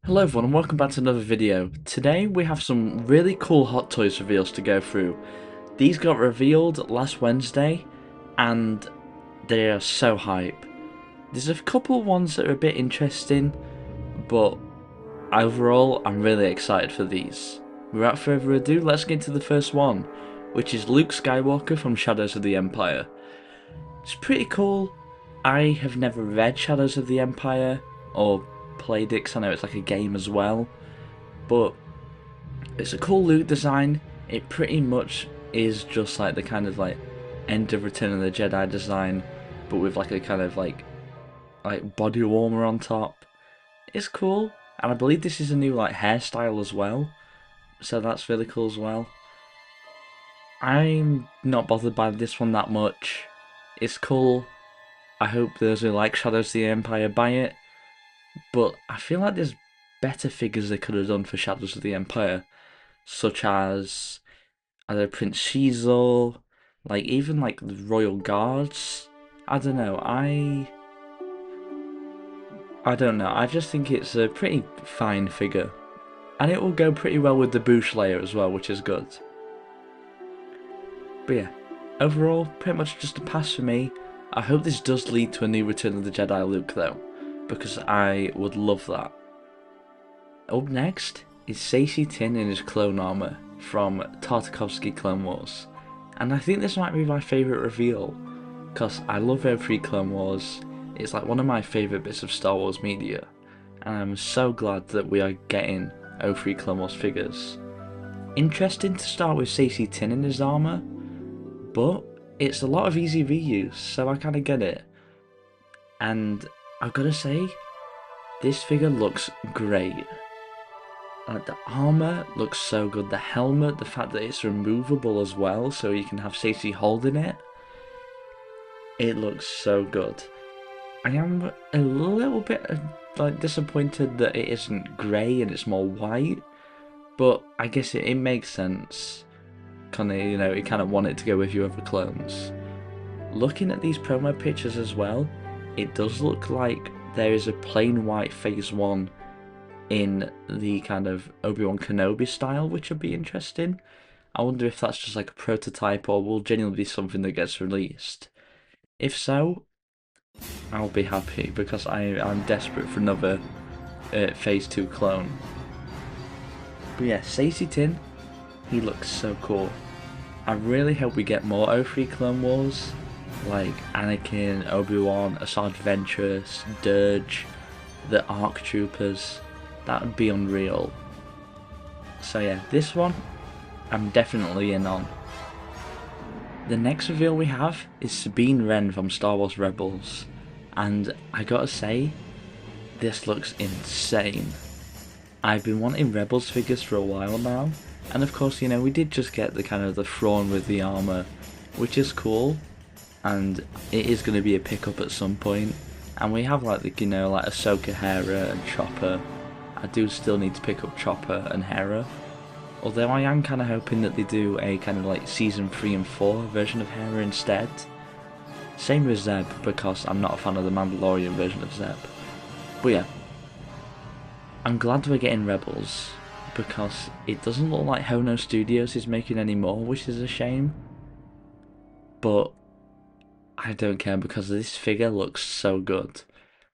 Hello everyone and welcome back to another video. Today we have some really cool Hot Toys reveals to go through. These got revealed last Wednesday and they are so hype. There's a couple ones that are a bit interesting, but overall I'm really excited for these. Without further ado, let's get into the first one, which is Luke Skywalker from Shadows of the Empire. It's pretty cool. I have never read Shadows of the Empire or played it because I know it's like a game as well, but it's a cool Luke design. It pretty much is just like the kind of like end of Return of the Jedi design, but with like a kind of like body warmer on top. It's cool, and I believe this is a new like hairstyle as well, so that's really cool as well. I'm not bothered by this one that much. It's cool. I hope those who like Shadows of the Empire buy it, but I feel like there's better figures they could have done for Shadows of the Empire, such as Prince Shizel, like even like the Royal Guards. I don't know. I don't know. I just think it's a pretty fine figure, and it will go pretty well with the Boosh layer as well, which is good. But yeah, overall, pretty much just a pass for me. I hope this does lead to a new Return of the Jedi Luke though, because I would love that. Up next is Saesee Tiin in his clone armor from Tartakovsky Clone Wars, and I think this might be my favourite reveal, because I love O3 Clone Wars. It's like one of my favourite bits of Star Wars media, and I'm so glad that we are getting O3 Clone Wars figures. Interesting to start with Saesee Tiin in his armor, but it's a lot of easy reuse, so I kind of get it. And I've got to say, this figure looks great. Like the armor looks so good, the helmet, the fact that it's removable as well, so you can have Saesee holding it. It looks so good. I am a little bit like disappointed that it isn't grey and it's more white, but I guess it makes sense. Kind of, you kind of want it to go with your other clones. Looking at these promo pictures as well, it does look like there is a plain white Phase 1 in the kind of Obi-Wan Kenobi style, which would be interesting. I wonder if that's just like a prototype or will genuinely be something that gets released. If so, I'll be happy because I'm desperate for another Phase 2 clone. But yeah, Saesee Tiin, he looks so cool. I really hope we get more O3 Clone Wars, like Anakin, Obi-Wan, Asajj Ventress, Dirge, the ARC Troopers. That would be unreal. So yeah, this one, I'm definitely in on. The next reveal we have is Sabine Wren from Star Wars Rebels, and I gotta say, this looks insane. I've been wanting Rebels figures for a while now, and of course, we did just get the kind of the Thrawn with the armor, which is cool, and it is going to be a pickup at some point. And we have like the like Ahsoka, Hera, and Chopper. I do still need to pick up Chopper and Hera, although I am kind of hoping that they do a kind of like season 3 and 4 version of Hera instead. Same with Zeb, because I'm not a fan of the Mandalorian version of Zeb. But yeah, I'm glad we're getting Rebels, because it doesn't look like Hono Studios is making any more, which is a shame. But I don't care because this figure looks so good.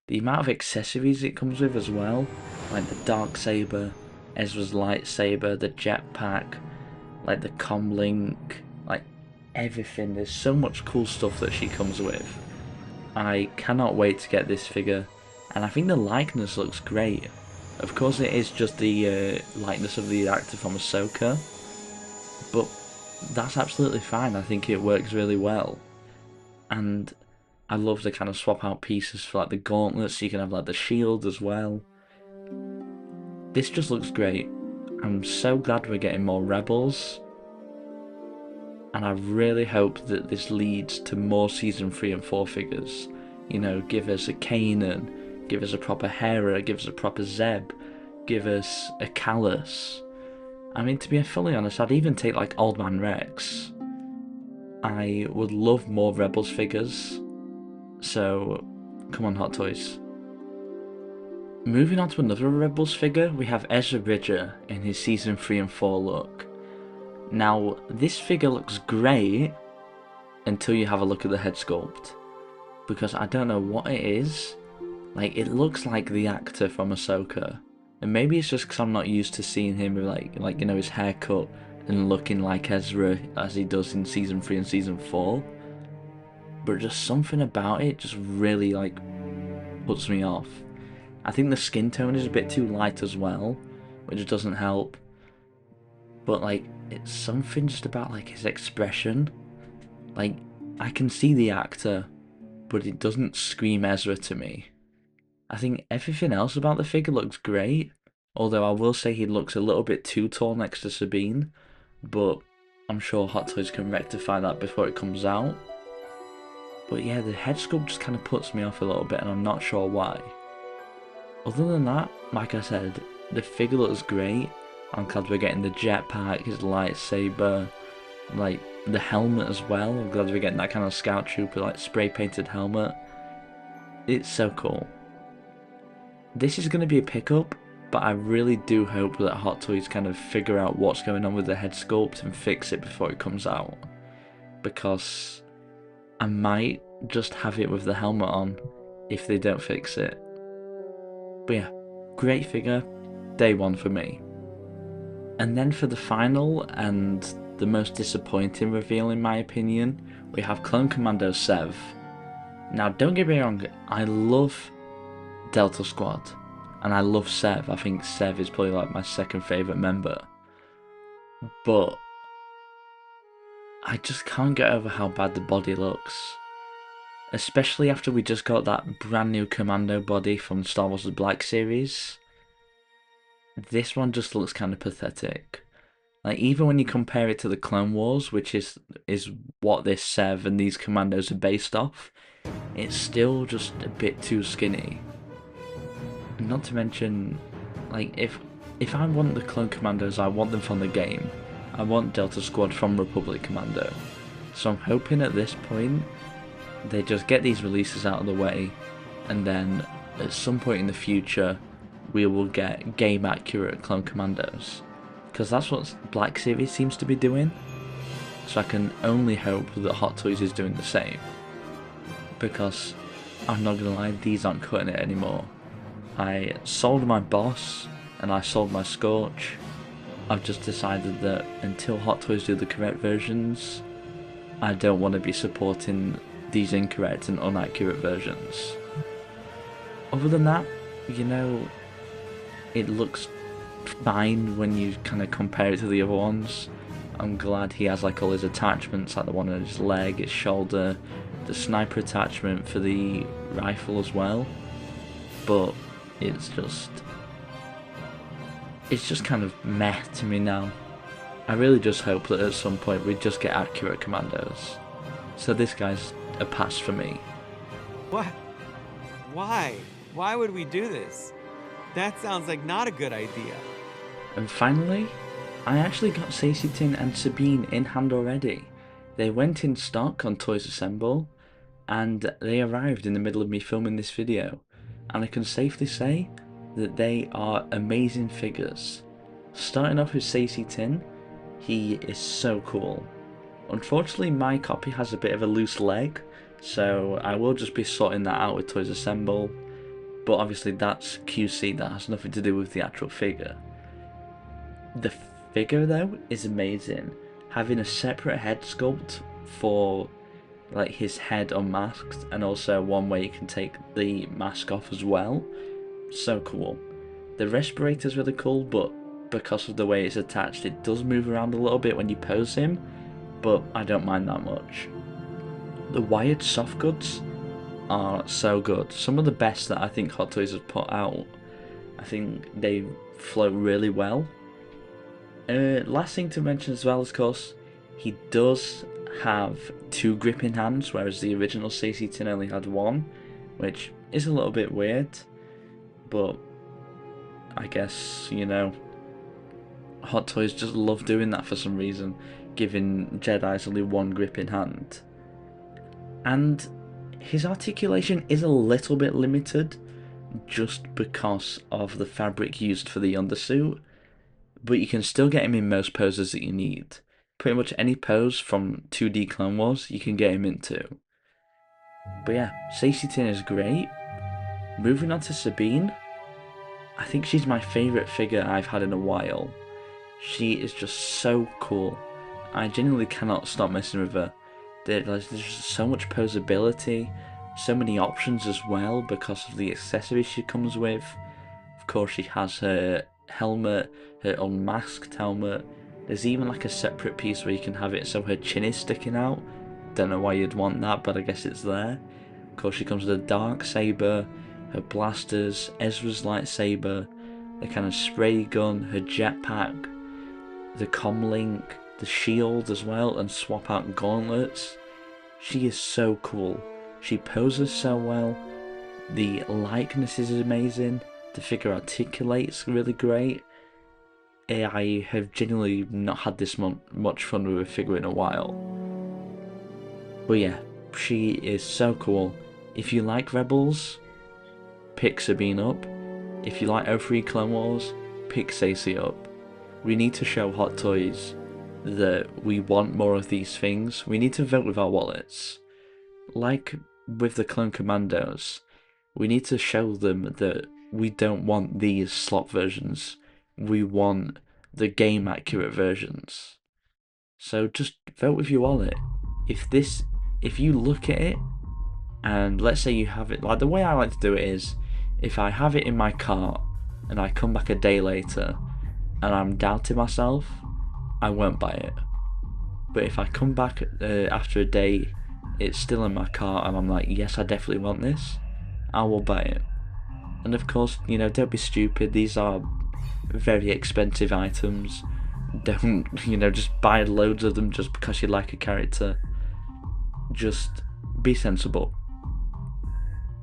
The amount of accessories it comes with as well, like the Darksaber, Ezra's lightsaber, the jetpack, like the comlink, like everything. There's so much cool stuff that she comes with. I cannot wait to get this figure, and I think the likeness looks great. Of course it is just the likeness of the actor from Ahsoka, but that's absolutely fine. I think it works really well. And I love the kind of swap out pieces for like the gauntlets, so you can have like the shield as well. This just looks great. I'm so glad we're getting more Rebels, and I really hope that this leads to more season 3 and 4 figures. Give us a Kanan, give us a proper Hera, give us a proper Zeb, give us a Callus. I mean, to be fully honest, I'd even take like Old Man Rex. I would love more Rebels figures, so come on Hot Toys. Moving on to another Rebels figure, we have Ezra Bridger in his Season 3 and 4 look. Now, this figure looks great until you have a look at the head sculpt, because I don't know what it is. Like, it looks like the actor from Ahsoka, and maybe it's just because I'm not used to seeing him with like you know, his haircut and looking like Ezra as he does in Season 3 and Season 4. But just something about it just really like puts me off. I think the skin tone is a bit too light as well, which doesn't help. But like, it's something just about like his expression. Like, I can see the actor, but it doesn't scream Ezra to me. I think everything else about the figure looks great, although I will say he looks a little bit too tall next to Sabine, but I'm sure Hot Toys can rectify that before it comes out. But yeah, the head sculpt just kind of puts me off a little bit, and I'm not sure why. Other than that, like I said, the figure looks great. I'm glad we're getting the jetpack, his lightsaber, like the helmet as well. I'm glad we're getting that kind of scout trooper, like spray painted helmet. It's so cool. This is going to be a pickup, but I really do hope that Hot Toys kind of figure out what's going on with the head sculpt and fix it before it comes out. Because I might just have it with the helmet on if they don't fix it. But yeah, great figure, day one for me. And then for the final and the most disappointing reveal in my opinion, we have Clone Commando Sev. Now don't get me wrong, I love Delta Squad and I love Sev. I think Sev is probably like my second favourite member. But I just can't get over how bad the body looks. Especially after we just got that brand new Commando body from Star Wars The Black Series. This one just looks kind of pathetic. Like, even when you compare it to the Clone Wars, which is what this Sev and these Commandos are based off, it's still just a bit too skinny. Not to mention, like, if I want the Clone Commandos, I want them from the game. I want Delta Squad from Republic Commando. So I'm hoping at this point, they just get these releases out of the way, and then at some point in the future, we will get game accurate Clone Commandos. Because that's what Black Series seems to be doing. So I can only hope that Hot Toys is doing the same. Because, I'm not gonna lie, these aren't cutting it anymore. I sold my Boss, and I sold my Scorch. I've just decided that until Hot Toys do the correct versions, I don't want to be supporting these incorrect and inaccurate versions. Other than that, you know, it looks fine when you kind of compare it to the other ones. I'm glad he has like all his attachments, like the one on his leg, his shoulder, the sniper attachment for the rifle as well. But it's just kind of meh to me now. I really just hope that at some point we just get accurate Commandos. So this guy's a pass for me. What? Why? Why would we do this? That sounds like not a good idea. And finally, I actually got Stacey Tin and Sabine in hand already. They went in stock on Toys Assemble, and they arrived in the middle of me filming this video. And I can safely say that they are amazing figures. Starting off with Stacey Tin, he is so cool. Unfortunately, my copy has a bit of a loose leg, so I will just be sorting that out with Toys Assemble. But obviously that's QC, that has nothing to do with the actual figure. The figure though is amazing. Having a separate head sculpt for like his head unmasked, and also one where you can take the mask off as well. So cool. The respirator's really cool, but because of the way it's attached, it does move around a little bit when you pose him, but I don't mind that much. The wired soft goods are so good. Some of the best that I think Hot Toys has put out. I think they float really well. Last thing to mention as well, of course, he does have 2 gripping hands, whereas the original Stacey Tin only had 1, which is a little bit weird, but I guess, you know, Hot Toys just love doing that for some reason, giving Jedis only 1 gripping hand. And his articulation is a little bit limited, just because of the fabric used for the undersuit, but you can still get him in most poses that you need. Pretty much any pose from 2D Clone Wars you can get him into. But yeah, Saesee Tiin is great. Moving on to Sabine, I think she's my favourite figure I've had in a while. She is just so cool. I genuinely cannot stop messing with her. There's just so much posability, so many options as well because of the accessories she comes with. Of course, she has her helmet, her unmasked helmet. There's even like a separate piece where you can have it so her chin is sticking out. Don't know why you'd want that, but I guess it's there. Of course, she comes with a dark saber, her blasters, Ezra's lightsaber, the kind of spray gun, her jetpack, the comlink, the shield as well, and swap out gauntlets. She is so cool. She poses so well. The likeness is amazing. The figure articulates really great. I have genuinely not had this much fun with a figure in a while. But yeah, she is so cool. If you like Rebels, pick Sabine up. If you like 03 Clone Wars, pick Saesee up. We need to show Hot Toys that we want more of these things. We need to vote with our wallets. Like with the Clone Commandos, we need to show them that we don't want these slop versions. We want the game accurate versions. So just vote with your wallet. If you look at it, and let's say you have it, like the way I like to do it is, if I have it in my cart and I come back a day later and I'm doubting myself, I won't buy it. But if I come back after a day, it's still in my cart and I'm like, yes, I definitely want this, I will buy it. And of course, don't be stupid. These are very expensive items. Don't, just buy loads of them just because you like a character. Just be sensible.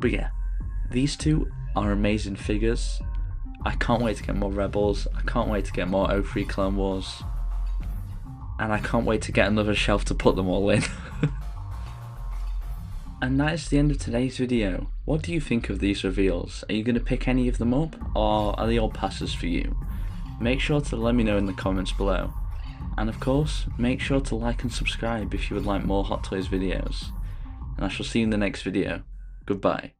But yeah, these two are amazing figures. I can't wait to get more Rebels. I can't wait to get more 03 Clone Wars. And I can't wait to get another shelf to put them all in. And that is the end of today's video. What do you think of these reveals? Are you going to pick any of them up, or are they all passes for you? Make sure to let me know in the comments below. And of course, make sure to like and subscribe if you would like more Hot Toys videos. And I shall see you in the next video. Goodbye.